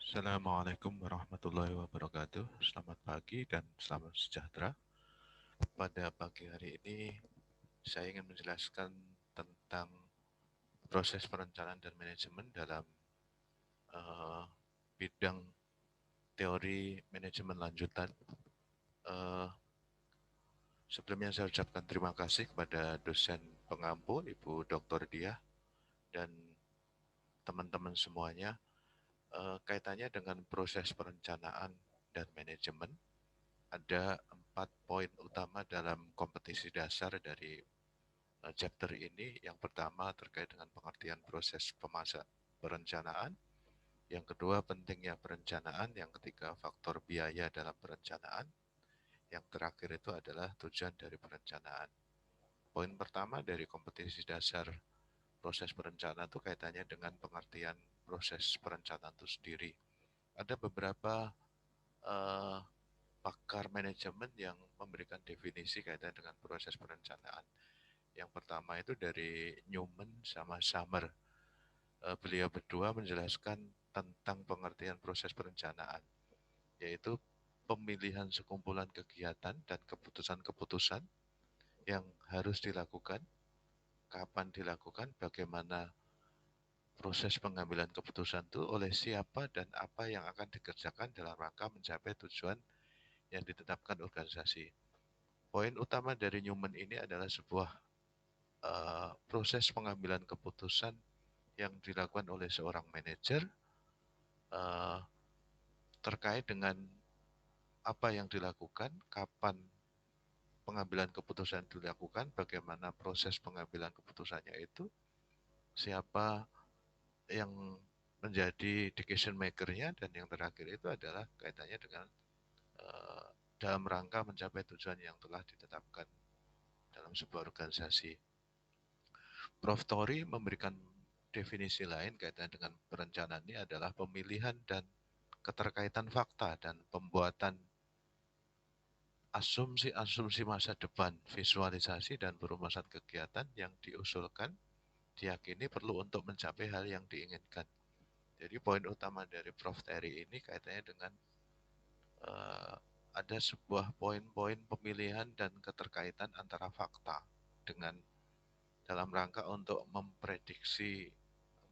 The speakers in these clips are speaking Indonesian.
Assalamualaikum warahmatullahi wabarakatuh. Selamat pagi dan selamat sejahtera. Pada pagi hari ini, saya ingin menjelaskan tentang proses perencanaan dan manajemen dalam uh, bidang teori manajemen lanjutan. Uh, Sebelumnya saya ucapkan terima kasih kepada dosen pengampu, Ibu Dr. Diah, dan teman-teman semuanya. Kaitannya dengan proses perencanaan dan manajemen, ada 4 poin utama dalam kompetisi dasar dari chapter ini. Yang pertama terkait dengan pengertian proses perencanaan, yang kedua pentingnya perencanaan, yang ketiga faktor biaya dalam perencanaan, yang terakhir itu adalah tujuan dari perencanaan. Poin pertama dari kompetisi dasar proses perencanaan itu kaitannya dengan pengertian proses perencanaan itu sendiri. Ada beberapa uh, pakar manajemen yang memberikan definisi kaitan dengan proses perencanaan. Yang pertama itu dari Newman sama Summer. Beliau berdua menjelaskan tentang pengertian proses perencanaan, yaitu pemilihan sekumpulan kegiatan dan keputusan-keputusan yang harus dilakukan, kapan dilakukan, bagaimana proses pengambilan keputusan itu oleh siapa dan apa yang akan dikerjakan dalam rangka mencapai tujuan yang ditetapkan organisasi. Poin utama dari Newman ini adalah sebuah proses pengambilan keputusan yang dilakukan oleh seorang manajer uh, terkait dengan apa yang dilakukan, kapan pengambilan keputusan dilakukan, bagaimana proses pengambilan keputusannya itu, siapa yang menjadi decision maker-nya, dan yang terakhir itu adalah kaitannya dengan dalam rangka mencapai tujuan yang telah ditetapkan dalam sebuah organisasi. Prof. Tori memberikan definisi lain kaitan dengan perencanaan ini adalah pemilihan dan keterkaitan fakta dan pembuatan asumsi-asumsi masa depan, visualisasi dan perumusan kegiatan yang diusulkan, diyakini perlu untuk mencapai hal yang diinginkan. Jadi poin utama dari Prof. Terry ini kaitannya dengan uh, ada sebuah poin-poin pemilihan dan keterkaitan antara fakta dengan dalam rangka untuk memprediksi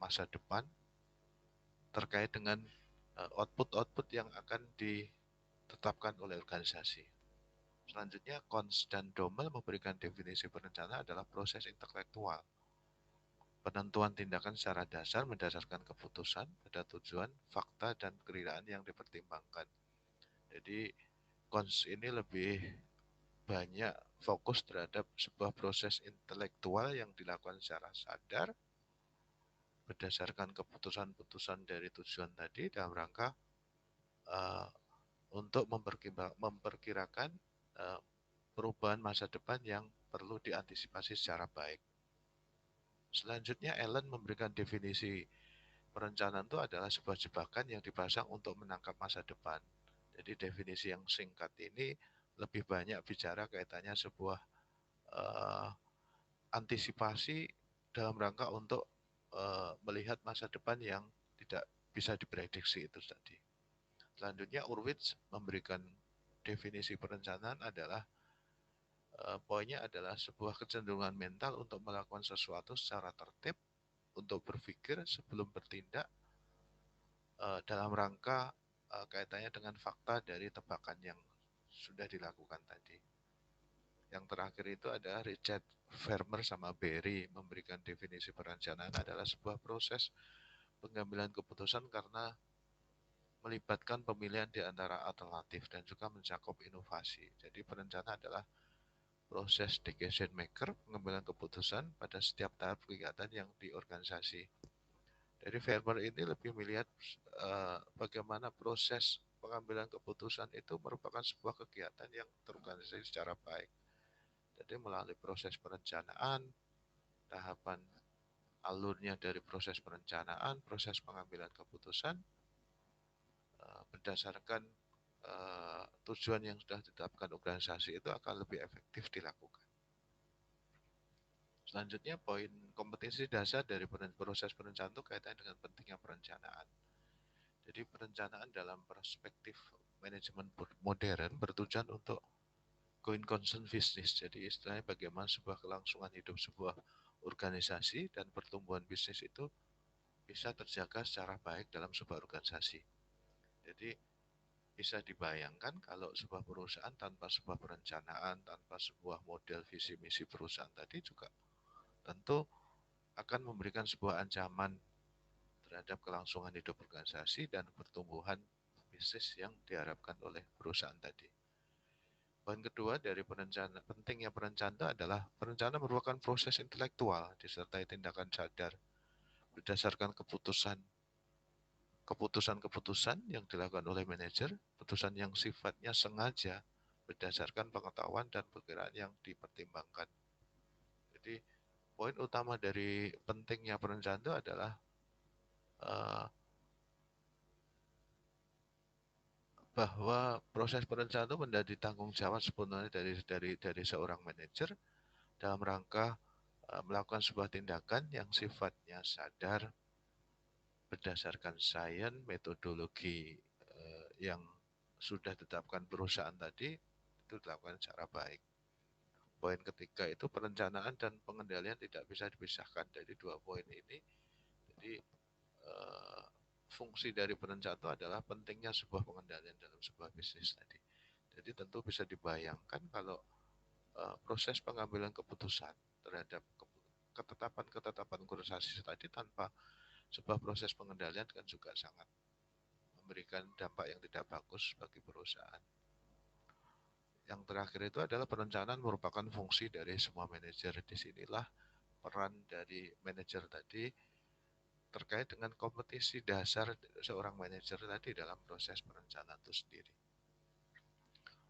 masa depan terkait dengan output-output yang akan ditetapkan oleh organisasi. Selanjutnya, Kons dan Dommel memberikan definisi perencanaan adalah proses intelektual. Penentuan tindakan secara dasar mendasarkan keputusan pada tujuan, fakta, dan keridaan yang dipertimbangkan. Jadi, Kons ini lebih banyak fokus terhadap sebuah proses intelektual yang dilakukan secara sadar berdasarkan keputusan-keputusan dari tujuan tadi dalam rangka uh, untuk memperkirakan uh, perubahan masa depan yang perlu diantisipasi secara baik. Selanjutnya, Allen memberikan definisi perencanaan itu adalah sebuah jebakan yang dipasang untuk menangkap masa depan. Jadi definisi yang singkat ini lebih banyak bicara kaitannya sebuah uh, antisipasi dalam rangka untuk melihat masa depan yang tidak bisa diprediksi itu tadi. Selanjutnya, Urwitz memberikan definisi perencanaan adalah poinnya adalah sebuah kecenderungan mental untuk melakukan sesuatu secara tertib, untuk berpikir sebelum bertindak dalam rangka kaitannya dengan fakta dari tebakan yang sudah dilakukan tadi. Yang terakhir itu adalah Richard Vermeer sama Berry memberikan definisi perencanaan adalah sebuah proses pengambilan keputusan karena melibatkan pemilihan di antara alternatif dan juga mencakup inovasi. Jadi perencanaan adalah proses decision maker, pengambilan keputusan pada setiap tahap kegiatan yang di organisasi. Jadi Vermeer ini lebih melihat bagaimana proses pengambilan keputusan itu merupakan sebuah kegiatan yang terorganisasi secara baik. Jadi melalui proses perencanaan, tahapan alurnya dari proses perencanaan, proses pengambilan keputusan, berdasarkan tujuan yang sudah ditetapkan organisasi itu akan lebih efektif dilakukan. Selanjutnya, poin kompetensi dasar dari proses perencanaan itu kaitannya dengan pentingnya perencanaan. Jadi perencanaan dalam perspektif manajemen modern bertujuan untuk going concern bisnis. Jadi istilahnya bagaimana sebuah kelangsungan hidup sebuah organisasi dan pertumbuhan bisnis itu bisa terjaga secara baik dalam sebuah organisasi. Jadi bisa dibayangkan kalau sebuah perusahaan tanpa sebuah perencanaan, tanpa sebuah model visi misi perusahaan tadi juga tentu akan memberikan sebuah ancaman terhadap kelangsungan hidup organisasi dan pertumbuhan bisnis yang diharapkan oleh perusahaan tadi. Poin kedua dari pentingnya perencanaan adalah perencanaan merupakan proses intelektual disertai tindakan sadar berdasarkan keputusan yang dilakukan oleh manajer, keputusan yang sifatnya sengaja berdasarkan pengetahuan dan perkiraan yang dipertimbangkan. Jadi poin utama dari pentingnya perencanaan itu adalah uh, bahwa proses perencanaan itu menjadi tanggung jawab sepenuhnya dari seorang manajer dalam rangka melakukan sebuah tindakan yang sifatnya sadar berdasarkan sains, metodologi yang sudah ditetapkan perusahaan tadi itu dilakukan secara baik. Poin ketiga itu perencanaan dan pengendalian tidak bisa dipisahkan dari dua poin ini. Jadi fungsi dari perencanaan itu adalah pentingnya sebuah pengendalian dalam sebuah bisnis tadi. Jadi tentu bisa dibayangkan kalau proses pengambilan keputusan terhadap ketetapan-ketetapan organisasi tadi tanpa sebuah proses pengendalian kan juga sangat memberikan dampak yang tidak bagus bagi perusahaan. Yang terakhir itu adalah perencanaan merupakan fungsi dari semua manajer. Disinilah peran dari manajer tadi terkait dengan kompetisi dasar seorang manajer tadi dalam proses perencanaan itu sendiri.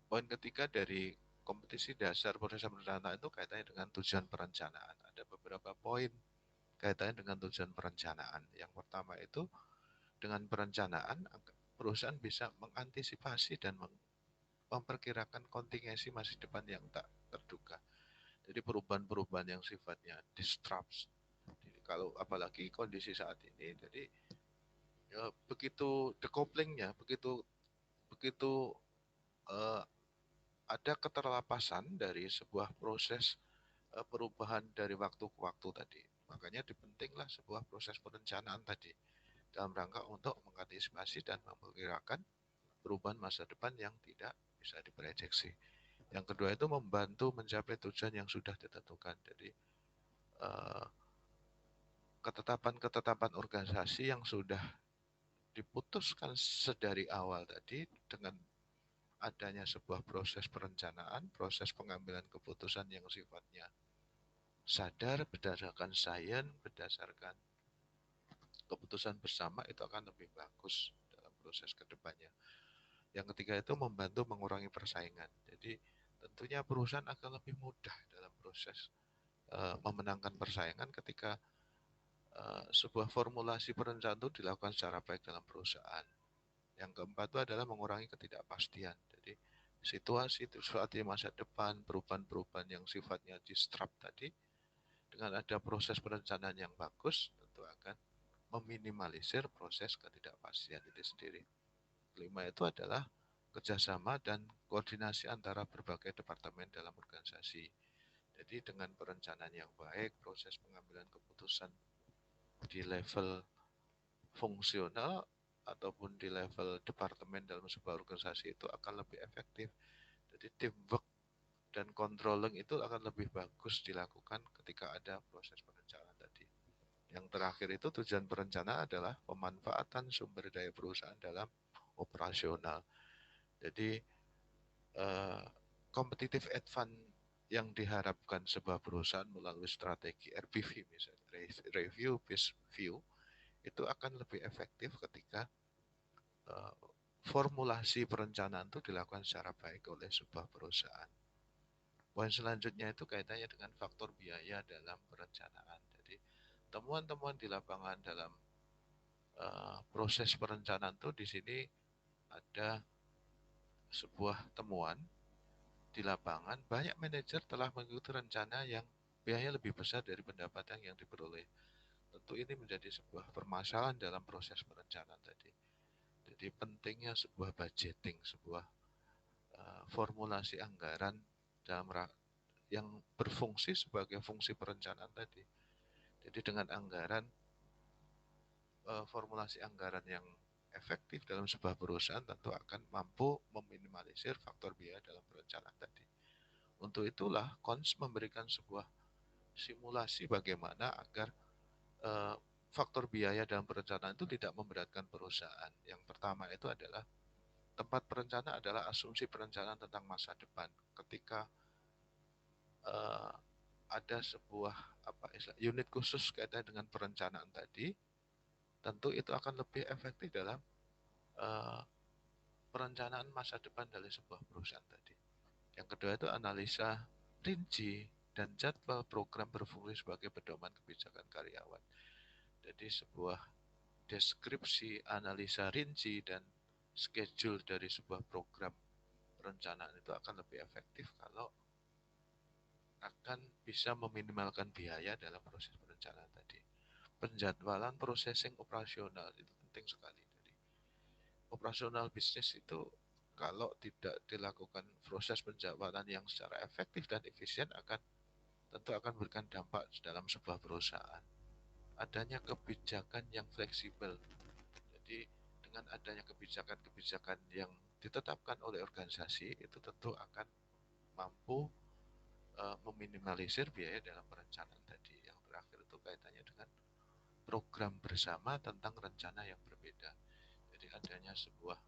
Poin ketiga dari kompetisi dasar proses perencanaan itu kaitannya dengan tujuan perencanaan. Ada beberapa poin kaitannya dengan tujuan perencanaan. Yang pertama itu dengan perencanaan perusahaan bisa mengantisipasi dan memperkirakan kontingensi masa depan yang tak terduga. Jadi perubahan-perubahan yang sifatnya disrupts. Jadi kalau apalagi kondisi saat ini, jadi ya, begitu decouplingnya, begitu begitu uh, ada keterlepasan dari sebuah proses perubahan dari waktu ke waktu tadi. Makanya dipentinglah sebuah proses perencanaan tadi dalam rangka untuk mengantisipasi dan memperkirakan perubahan masa depan yang tidak bisa diprediksi. Yang kedua itu membantu mencapai tujuan yang sudah ditentukan. Jadi ketetapan-ketetapan organisasi yang sudah diputuskan sedari awal tadi dengan adanya sebuah proses perencanaan, proses pengambilan keputusan yang sifatnya sadar berdasarkan sains, berdasarkan keputusan bersama itu akan lebih bagus dalam proses kedepannya. Yang ketiga itu membantu mengurangi persaingan. Jadi tentunya perusahaan akan lebih mudah dalam proses memenangkan persaingan ketika sebuah formulasi perencanaan itu dilakukan secara baik dalam perusahaan. Yang keempat itu adalah mengurangi ketidakpastian. Jadi situasi masa depan, perubahan-perubahan yang sifatnya disrupt tadi, dengan ada proses perencanaan yang bagus, tentu akan meminimalisir proses ketidakpastian itu sendiri. Kelima itu adalah kerjasama dan koordinasi antara berbagai departemen dalam organisasi. Jadi dengan perencanaan yang baik, proses pengambilan keputusan di level fungsional ataupun di level departemen dalam sebuah organisasi itu akan lebih efektif. Jadi teamwork dan controlling itu akan lebih bagus dilakukan ketika ada proses perencanaan tadi. Yang terakhir itu tujuan perencanaan adalah pemanfaatan sumber daya perusahaan dalam operasional. Jadi competitive advantage yang diharapkan sebuah perusahaan melalui strategi RBV misalnya review based view itu akan lebih efektif ketika formulasi perencanaan itu dilakukan secara baik oleh sebuah perusahaan. Poin selanjutnya itu kaitannya dengan faktor biaya dalam perencanaan. Jadi temuan-temuan di lapangan dalam proses perencanaan itu di sini ada sebuah temuan di lapangan banyak manajer telah mengikuti rencana yang biaya lebih besar dari pendapatan yang diperoleh. Tentu ini menjadi sebuah permasalahan dalam proses perencanaan tadi. Jadi pentingnya sebuah budgeting, sebuah formulasi anggaran dalam yang berfungsi sebagai fungsi perencanaan tadi. Jadi dengan anggaran, formulasi anggaran yang efektif dalam sebuah perusahaan tentu akan mampu meminimalisir faktor biaya dalam perencanaan tadi. Untuk itulah Kons memberikan sebuah simulasi bagaimana agar faktor biaya dalam perencanaan itu tidak memberatkan perusahaan. Yang pertama itu adalah tempat perencanaan adalah asumsi perencanaan tentang masa depan. Ketika ada sebuah unit khusus kaitan dengan perencanaan tadi, tentu itu akan lebih efektif dalam perencanaan masa depan dari sebuah perusahaan tadi. Yang kedua itu analisa rinci dan jadwal program berfungsi sebagai pedoman kebijakan karyawan. Jadi sebuah deskripsi, analisa rinci, dan schedule dari sebuah program perencanaan itu akan lebih efektif kalau akan bisa meminimalkan biaya dalam proses perencanaan tadi. Penjadwalan processing operasional itu penting sekali. Jadi operasional bisnis itu kalau tidak dilakukan proses penjadwalan yang secara efektif dan efisien tentu akan memberikan dampak dalam sebuah perusahaan. Adanya kebijakan yang fleksibel. Jadi dengan adanya kebijakan-kebijakan yang ditetapkan oleh organisasi itu tentu akan mampu meminimalisir biaya dalam perencanaan tadi. Yang terakhir itu kaitannya dengan program bersama tentang rencana yang berbeda. Jadi adanya sebuah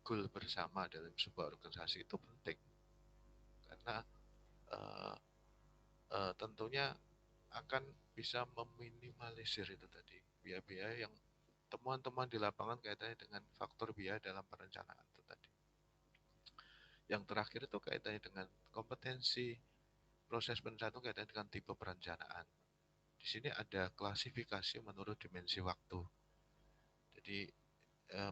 goal bersama dalam sebuah organisasi itu penting karena tentunya akan bisa meminimalisir itu tadi biaya-biaya yang temuan-temuan di lapangan kaitannya dengan faktor biaya dalam perencanaan itu tadi. Yang terakhir itu kaitannya dengan kompetensi proses perencanaan kaitannya dengan tipe perencanaan. Di sini ada klasifikasi menurut dimensi waktu. Jadi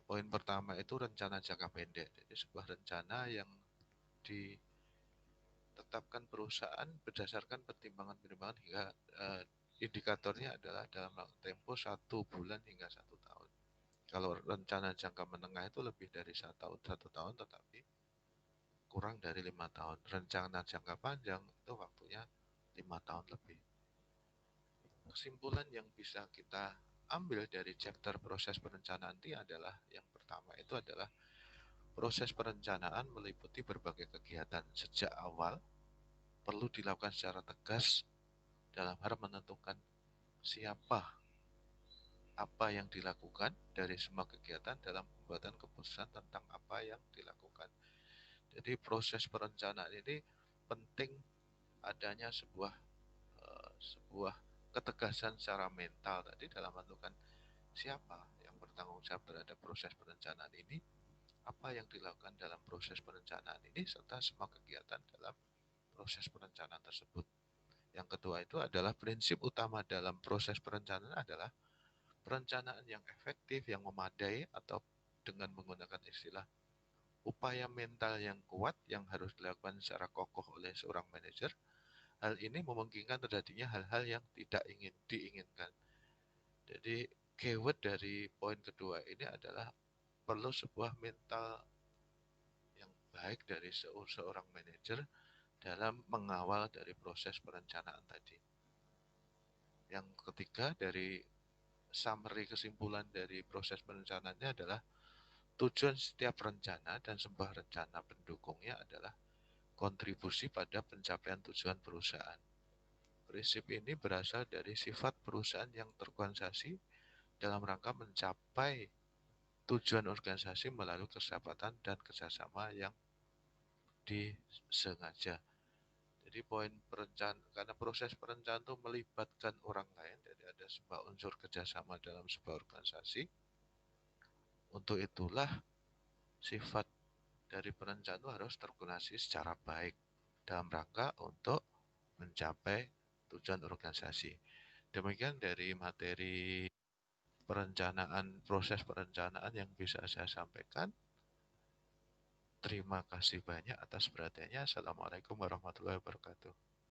poin pertama itu rencana jangka pendek. Jadi sebuah rencana yang ditetapkan perusahaan berdasarkan pertimbangan-pertimbangan hingga indikatornya adalah dalam tempo 1 bulan hingga 1 tahun. Kalau rencana jangka menengah itu lebih dari 1 tahun, tetapi kurang dari 5 tahun. Rencana jangka panjang itu waktunya 5 tahun lebih. Kesimpulan yang bisa kita ambil dari chapter proses perencanaan ini adalah yang pertama itu adalah proses perencanaan meliputi berbagai kegiatan sejak awal perlu dilakukan secara tegas dalam hal menentukan siapa, apa yang dilakukan dari semua kegiatan dalam pembuatan keputusan tentang apa yang dilakukan. Jadi proses perencanaan ini penting adanya sebuah ketegasan secara mental tadi dalam menentukan siapa yang bertanggung jawab terhadap proses perencanaan ini, apa yang dilakukan dalam proses perencanaan ini, serta semua kegiatan dalam proses perencanaan tersebut. Yang kedua itu adalah prinsip utama dalam proses perencanaan adalah perencanaan yang efektif, yang memadai, atau dengan menggunakan istilah upaya mental yang kuat yang harus dilakukan secara kokoh oleh seorang manajer. Hal ini memungkinkan terjadinya hal-hal yang tidak diinginkan. Jadi keyword dari poin kedua ini adalah perlu sebuah mental yang baik dari seorang manajer dalam mengawal dari proses perencanaan tadi. Yang ketiga dari summary kesimpulan dari proses perencanaannya adalah tujuan setiap rencana dan sebuah rencana pendukungnya adalah kontribusi pada pencapaian tujuan perusahaan. Prinsip ini berasal dari sifat perusahaan yang terorganisasi dalam rangka mencapai tujuan organisasi melalui kesepakatan dan kerjasama yang disengaja. Jadi poin perencanaan, karena proses perencanaan itu melibatkan orang lain, jadi ada sebuah unsur kerjasama dalam sebuah organisasi. Untuk itulah sifat dari perencanaan itu harus terkoordinasi secara baik dalam rangka untuk mencapai tujuan organisasi. Demikian dari materi perencanaan, proses perencanaan yang bisa saya sampaikan. Terima kasih banyak atas perhatiannya. Assalamualaikum warahmatullahi wabarakatuh.